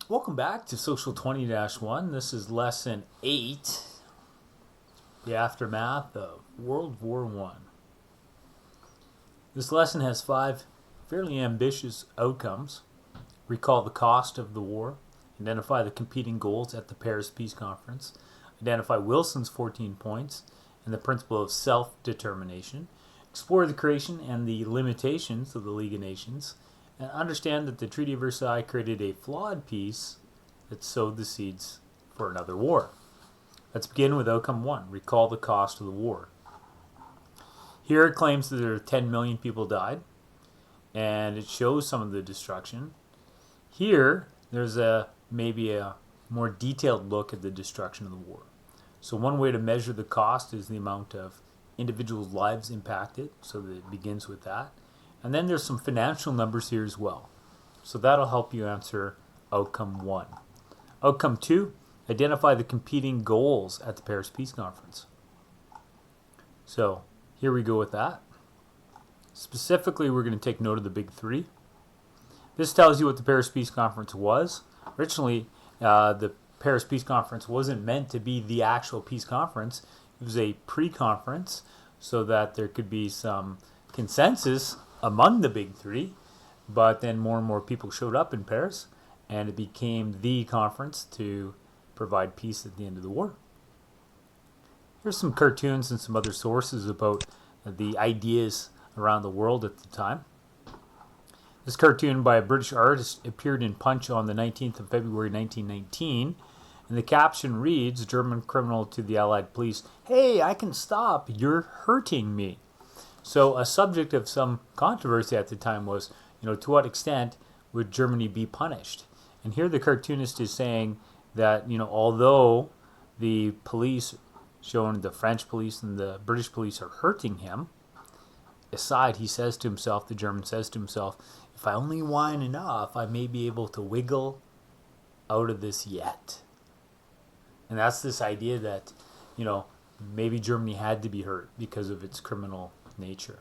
Welcome back to Social 20-1. This is Lesson 8, the Aftermath of World War I. This lesson has 5 fairly ambitious outcomes. Recall the cost of the war, identify the competing goals at the Paris Peace Conference, identify Wilson's 14 points, and the principle of self-determination, explore the creation and the limitations of the League of Nations, and understand that the Treaty of Versailles created a flawed peace that sowed the seeds for another war. Let's begin with outcome 1. Recall the cost of the war. Here it claims that there are 10 million people died, and it shows some of the destruction. Here, there's maybe a more detailed look at the destruction of the war. So one way to measure the cost is the amount of individuals' lives impacted, so that it begins with that. And then there's some financial numbers here as well. So that'll help you answer outcome 1. Outcome 2, identify the competing goals at the Paris Peace Conference. So here we go with that. Specifically, we're going to take note of the big 3. This tells you what the Paris Peace Conference was. Originally, the Paris Peace Conference wasn't meant to be the actual peace conference. It was a pre-conference so that there could be some consensus among the big 3, but then more and more people showed up in Paris, and it became the conference to provide peace at the end of the war. Here's some cartoons and some other sources about the ideas around the world at the time. This cartoon by a British artist appeared in Punch on the 19th of February 1919, and the caption reads, German criminal to the Allied police, "Hey, I can stop, you're hurting me." So a subject of some controversy at the time was, to what extent would Germany be punished? And here the cartoonist is saying that, although the police, showing the French police and the British police, are hurting him, aside, he says to himself, the German says to himself, if I only whine enough, I may be able to wiggle out of this yet. And that's this idea that, maybe Germany had to be hurt because of its criminal nature.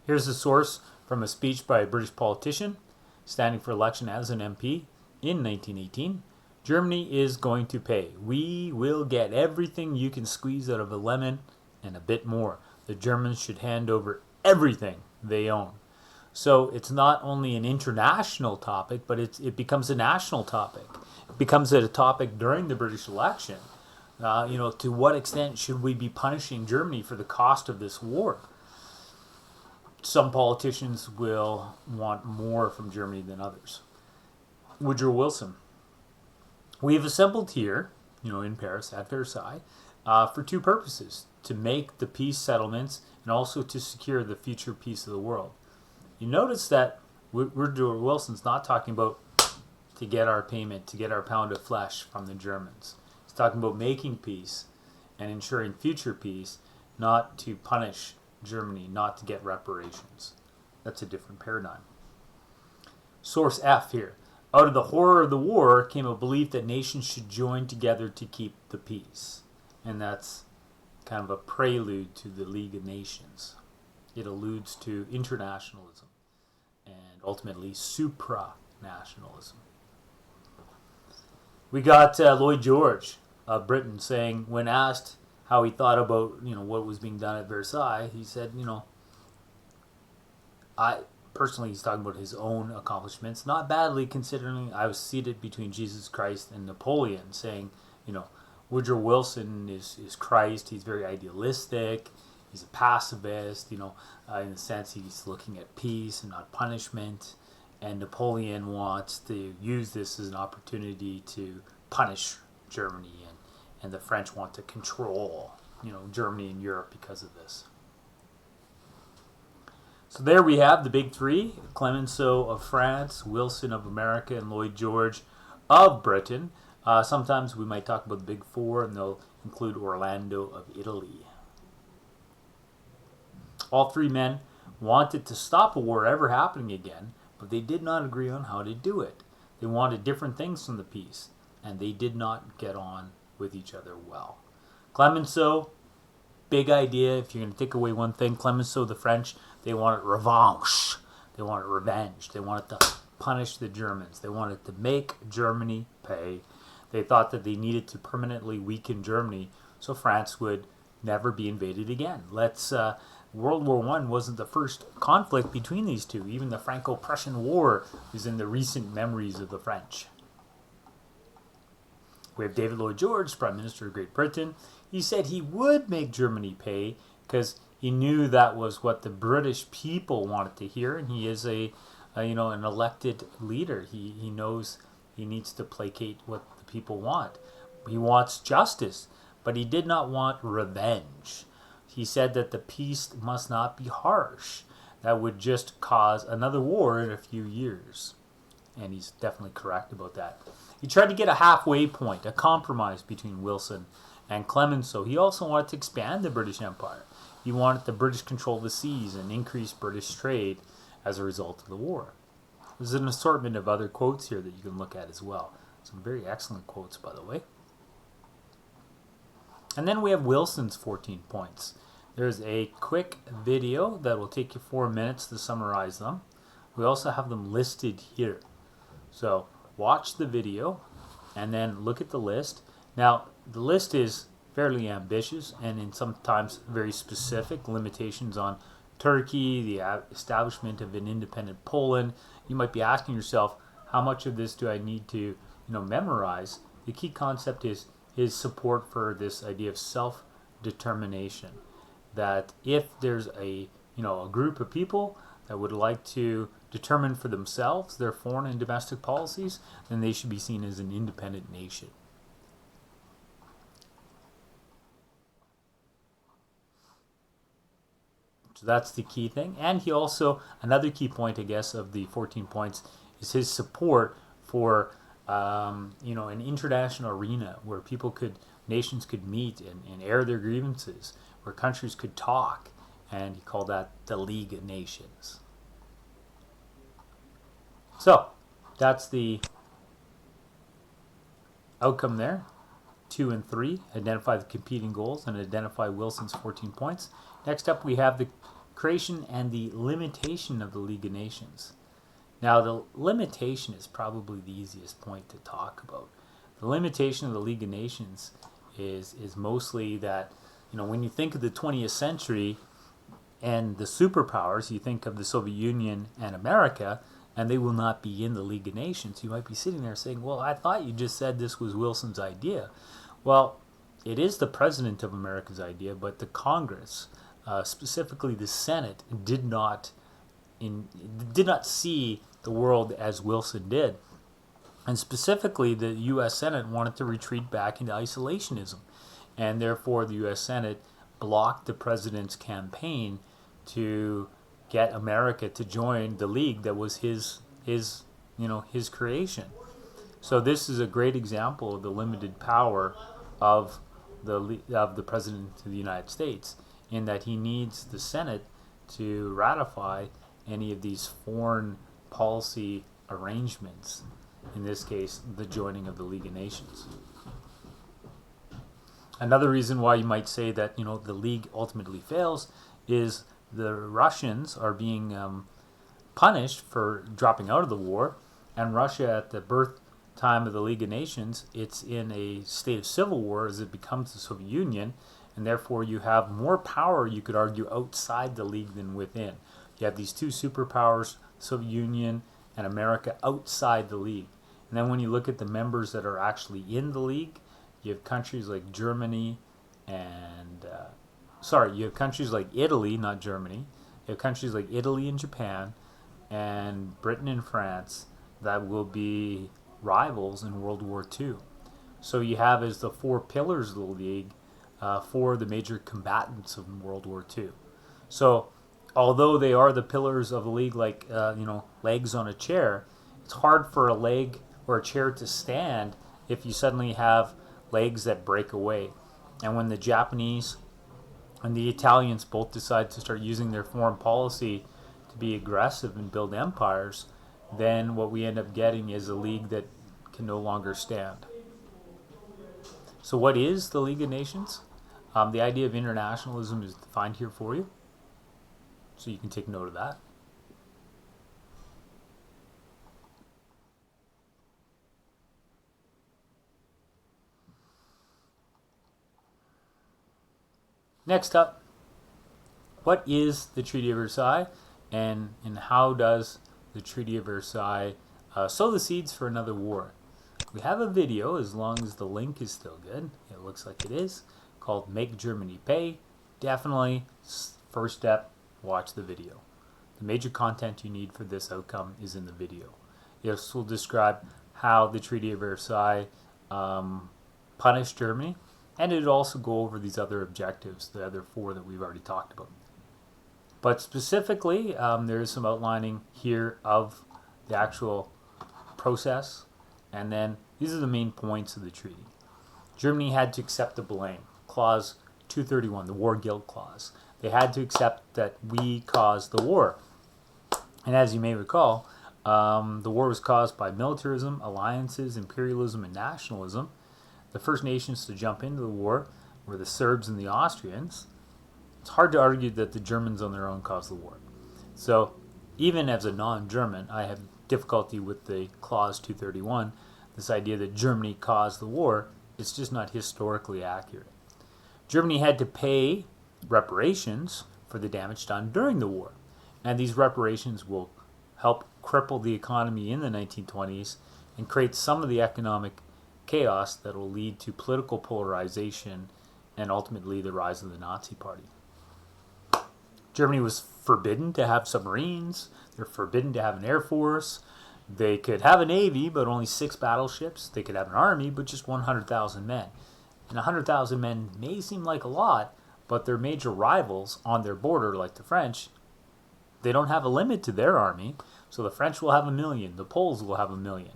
Here's a source from a speech by a British politician standing for election as an MP in 1918. Germany is going to pay. We will get everything you can squeeze out of a lemon and a bit more. The Germans should hand over everything they own. So it's not only an international topic, but it becomes a national topic. It becomes a topic during the British election. To what extent should we be punishing Germany for the cost of this war? Some politicians will want more from Germany than others. Woodrow Wilson. We have assembled here, in Paris, at Versailles, for 2 purposes. To make the peace settlements and also to secure the future peace of the world. You notice that Woodrow Wilson's not talking about to get our payment, to get our pound of flesh from the Germans. He's talking about making peace and ensuring future peace, not to punish Germany, not to get reparations. That's a different paradigm. Source F here. Out of the horror of the war came a belief that nations should join together to keep the peace. And that's kind of a prelude to the League of Nations. It alludes to internationalism and ultimately supranationalism. We got Lloyd George of Britain saying, when asked how he thought about what was being done at Versailles, he said, he's talking about his own accomplishments, not badly considering I was seated between Jesus Christ and Napoleon, saying, Woodrow Wilson is Christ. He's very idealistic. He's a pacifist, in the sense he's looking at peace and not punishment. And Napoleon wants to use this as an opportunity to punish Germany, and the French want to control, Germany and Europe because of this. So there we have the big 3, Clemenceau of France, Wilson of America, and Lloyd George of Britain. Sometimes we might talk about the big 4, and they'll include Orlando of Italy. All 3 men wanted to stop a war ever happening again, but they did not agree on how to do it. They wanted different things from the peace, and they did not get on with each other well. Clemenceau, big idea. If you're going to take away one thing, Clemenceau, the French, they wanted revanche. They wanted revenge. They wanted to punish the Germans. They wanted to make Germany pay. They thought that they needed to permanently weaken Germany so France would never be invaded again. World War I wasn't the first conflict between these two. Even the Franco-Prussian War is in the recent memories of the French. We have David Lloyd George, Prime Minister of Great Britain. He said he would make Germany pay because he knew that was what the British people wanted to hear, and he is an elected leader. He knows he needs to placate what the people want. He wants justice, but he did not want revenge. He said that the peace must not be harsh. That would just cause another war in a few years. And he's definitely correct about that. He tried to get a halfway point, a compromise between Wilson and Clemenceau. He also wanted to expand the British Empire. He wanted the British control the seas and increase British trade as a result of the war. There's an assortment of other quotes here that you can look at as well. Some very excellent quotes, by the way. And then we have Wilson's 14 points. There's a quick video that will take you 4 minutes to summarize them. We also have them listed here. So watch the video and then look at the list. Now, the list is fairly ambitious and in sometimes very specific limitations on Turkey, the establishment of an independent Poland. You might be asking yourself, how much of this do I need to memorize? The key concept is his support for this idea of self-determination. That if there's a group of people that would like to determine for themselves their foreign and domestic policies, then they should be seen as an independent nation. So that's the key thing. And he also, another key point, I guess, of the 14 points is his support for an international arena where nations could meet and air their grievances, where countries could talk, and he called that the League of Nations. So that's the outcome there. 2 and 3, identify the competing goals and identify Wilson's 14 points. Next up we have the creation and the limitation of the League of Nations. Now the limitation is probably the easiest point to talk about. The limitation of the League of Nations is mostly that when you think of the 20th century and the superpowers, you think of the Soviet Union and America, and they will not be in the League of Nations. You might be sitting there saying, well, I thought you just said this was Wilson's idea. Well, it is the President of America's idea, but the Congress, specifically the Senate, did not see the world as Wilson did. And specifically, the U.S. Senate wanted to retreat back into isolationism. And therefore, the U.S. Senate blocked the president's campaign to get America to join the league that was his creation. So this is a great example of the limited power of the President of the United States, in that he needs the Senate to ratify any of these foreign policy arrangements. In this case, the joining of the League of Nations. Another reason why you might say that the League ultimately fails is the Russians are being punished for dropping out of the war, and Russia at the birth time of the League of Nations, it's in a state of civil war as it becomes the Soviet Union, and therefore you have more power, you could argue, outside the League than within. You have these two superpowers, Soviet Union and America, outside the League. And then when you look at the members that are actually in the League, you have countries like Germany and you have countries like Italy, not Germany. You have countries like Italy and Japan and Britain and France that will be rivals in World War II. So you have as the four pillars of the League, four of the major combatants of World War II. So although they are the pillars of the League, like legs on a chair, it's hard for a leg or a chair to stand if you suddenly have legs that break away. And when the Japanese and the Italians both decide to start using their foreign policy to be aggressive and build empires, then what we end up getting is a league that can no longer stand. So what is the League of Nations? The idea of internationalism is defined here for you, so you can take note of that. Next up, what is the Treaty of Versailles, and how does the Treaty of Versailles sow the seeds for another war? We have a video, as long as the link is still good, it looks like it is, called Make Germany Pay. Definitely, first step, watch the video. The major content you need for this outcome is in the video. This will describe how the Treaty of Versailles punished Germany, and it will also go over these other objectives, the other four that we've already talked about. But specifically, there is some outlining here of the actual process, and then these are the main points of the treaty. Germany had to accept the blame. Clause 231, the war guilt clause. They had to accept that we caused the war. And as you may recall, the war was caused by militarism, alliances, imperialism, and nationalism. The first nations to jump into the war were the Serbs and the Austrians. It's hard to argue that the Germans on their own caused the war. So even as a non-German, I have difficulty with the clause 231, this idea that Germany caused the war. It's just not historically accurate. Germany had to pay reparations for the damage done during the war. And these reparations will help cripple the economy in the 1920s and create some of the economic chaos that will lead to political polarization and ultimately the rise of the Nazi Party. Germany was forbidden to have submarines. They're forbidden to have an air force. They could have a navy, but only 6 battleships. They could have an army, but just 100,000 men. And 100,000 men may seem like a lot, but their major rivals on their border, like the French, they don't have a limit to their army. So the French will have 1 million. The Poles will have 1 million.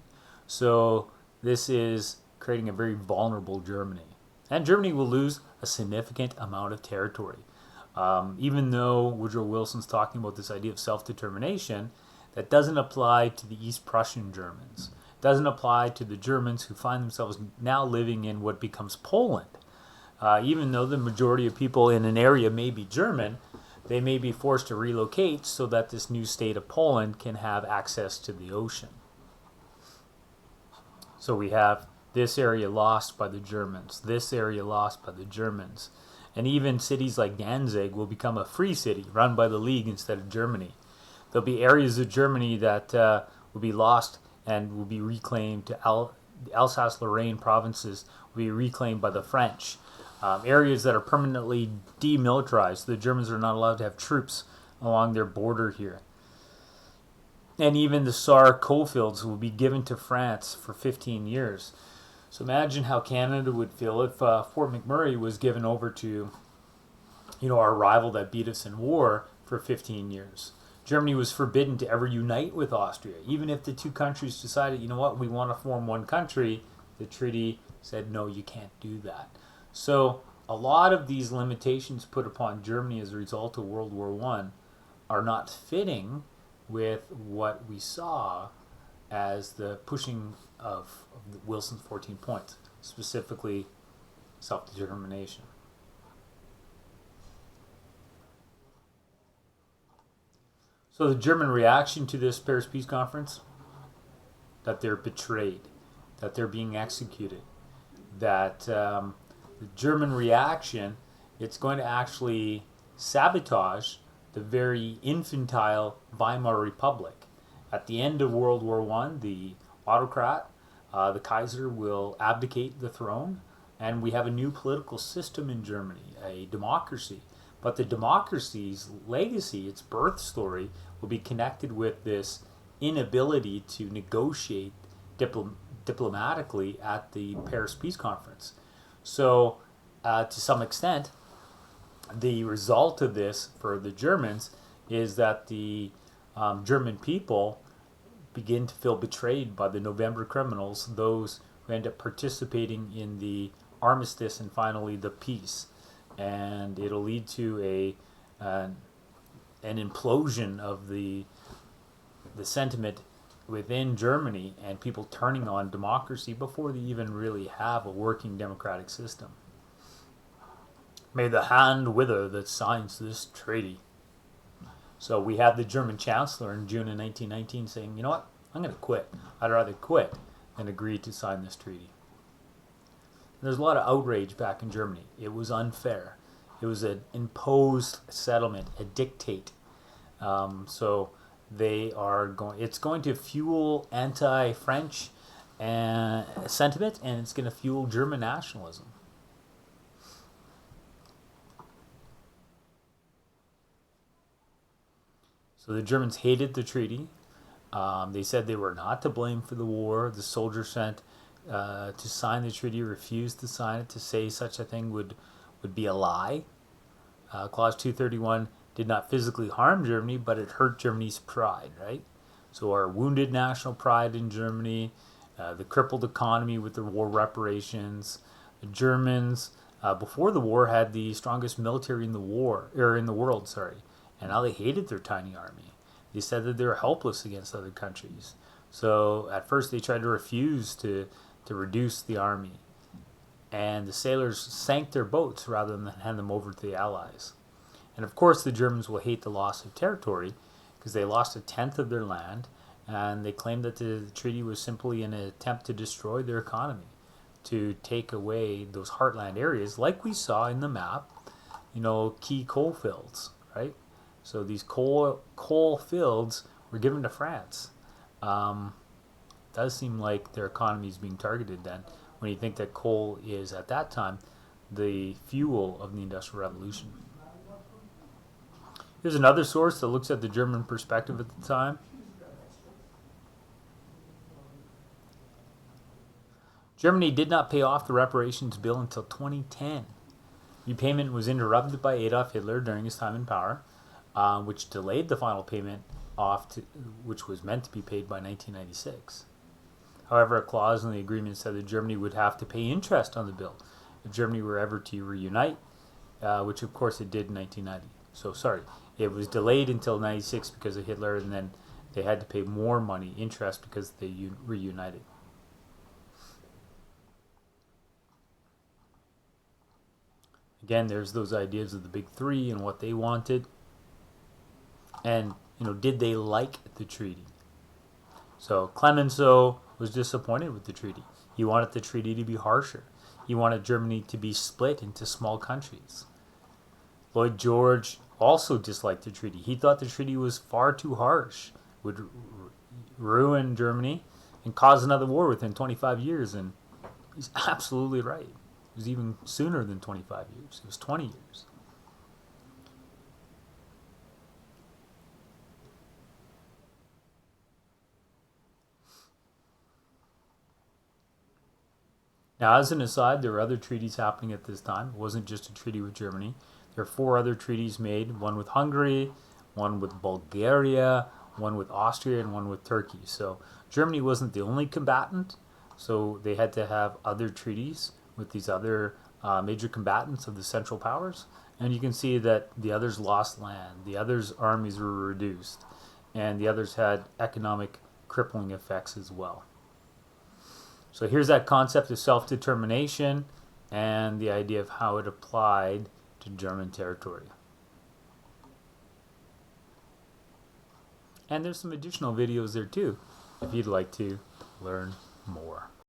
So this is creating a very vulnerable Germany. And Germany will lose a significant amount of territory. Even though Woodrow Wilson's talking about this idea of self-determination, that doesn't apply to the East Prussian Germans. It doesn't apply to the Germans who find themselves now living in what becomes Poland. Even though the majority of people in an area may be German, they may be forced to relocate so that this new state of Poland can have access to the ocean. So we have this area lost by the Germans, this area lost by the Germans. And even cities like Danzig will become a free city run by the League instead of Germany. There'll be areas of Germany that will be lost and will be reclaimed to the Alsace-Lorraine provinces will be reclaimed by the French. Areas that are permanently demilitarized. The Germans are not allowed to have troops along their border here. And even the Saar coalfields will be given to France for 15 years. So imagine how Canada would feel if Fort McMurray was given over to, our rival that beat us in war for 15 years. Germany was forbidden to ever unite with Austria. Even if the two countries decided, we want to form one country, the treaty said, no, you can't do that. So a lot of these limitations put upon Germany as a result of World War I are not fitting with what we saw as the pushing of Wilson's 14 points, specifically self-determination. So the German reaction to this Paris Peace Conference, that they're betrayed, that they're being executed, that the German reaction, it's going to actually sabotage the very infantile Weimar Republic. At the end of World War I, the autocrat, the Kaiser, will abdicate the throne, and we have a new political system in Germany, a democracy. But the democracy's legacy, its birth story, will be connected with this inability to negotiate diplomatically at the Paris Peace Conference. So, to some extent, the result of this for the Germans is that the German people begin to feel betrayed by the November criminals, those who end up participating in the armistice and finally the peace. And it'll lead to an implosion of the sentiment within Germany and people turning on democracy before they even really have a working democratic system. May the hand wither that signs this treaty. So we have the German Chancellor in June of 1919 saying, you know what, I'm going to quit. I'd rather quit than agree to sign this treaty. There's a lot of outrage back in Germany. It was unfair. It It was an imposed settlement, a dictate. So they are going. It's going to fuel anti-French sentiment, and it's going to fuel German nationalism. So the Germans hated the treaty. They said they were not to blame for the war. The soldiers sent to sign the treaty refused to sign it, to say such a thing would be a lie. Clause 231 did not physically harm Germany, but it hurt Germany's pride, right? So our wounded national pride in Germany, the crippled economy with the war reparations. The Germans, before the war, had the strongest military in the world, sorry, and now they hated their tiny army. They said that they were helpless against other countries. So at first they tried to refuse to reduce the army, and the sailors sank their boats rather than hand them over to the Allies. And of course the Germans will hate the loss of territory because they lost 1/10 of their land, and they claimed that the treaty was simply an attempt to destroy their economy, to take away those heartland areas like we saw in the map, key coal fields, right? So these coal fields were given to France. Does seem like their economy is being targeted then, when you think that coal is, at that time, the fuel of the Industrial Revolution. Here's another source that looks at the German perspective at the time. Germany did not pay off the reparations bill until 2010. Repayment was interrupted by Adolf Hitler during his time in power, which delayed the final payment which was meant to be paid by 1996. However, a clause in the agreement said that Germany would have to pay interest on the bill if Germany were ever to reunite, which of course it did in 1990. So sorry, it was delayed until 96 because of Hitler, and then they had to pay more money, interest, because they reunited. Again, there's those ideas of the big three and what they wanted. And, did they like the treaty? So Clemenceau was disappointed with the treaty. He wanted the treaty to be harsher. He wanted Germany to be split into small countries. Lloyd George also disliked the treaty. He thought the treaty was far too harsh, would ruin Germany, and cause another war within 25 years. And he's absolutely right. It was even sooner than 25 years. It was 20 years. Now, as an aside, there were other treaties happening at this time. It wasn't just a treaty with Germany. There are 4 other treaties made, one with Hungary, one with Bulgaria, one with Austria, and one with Turkey. So Germany wasn't the only combatant, so they had to have other treaties with these other major combatants of the Central Powers. And you can see that the others lost land, the others' armies were reduced, and the others had economic crippling effects as well. So here's that concept of self-determination and the idea of how it applied to German territory. And there's some additional videos there too, if you'd like to learn more.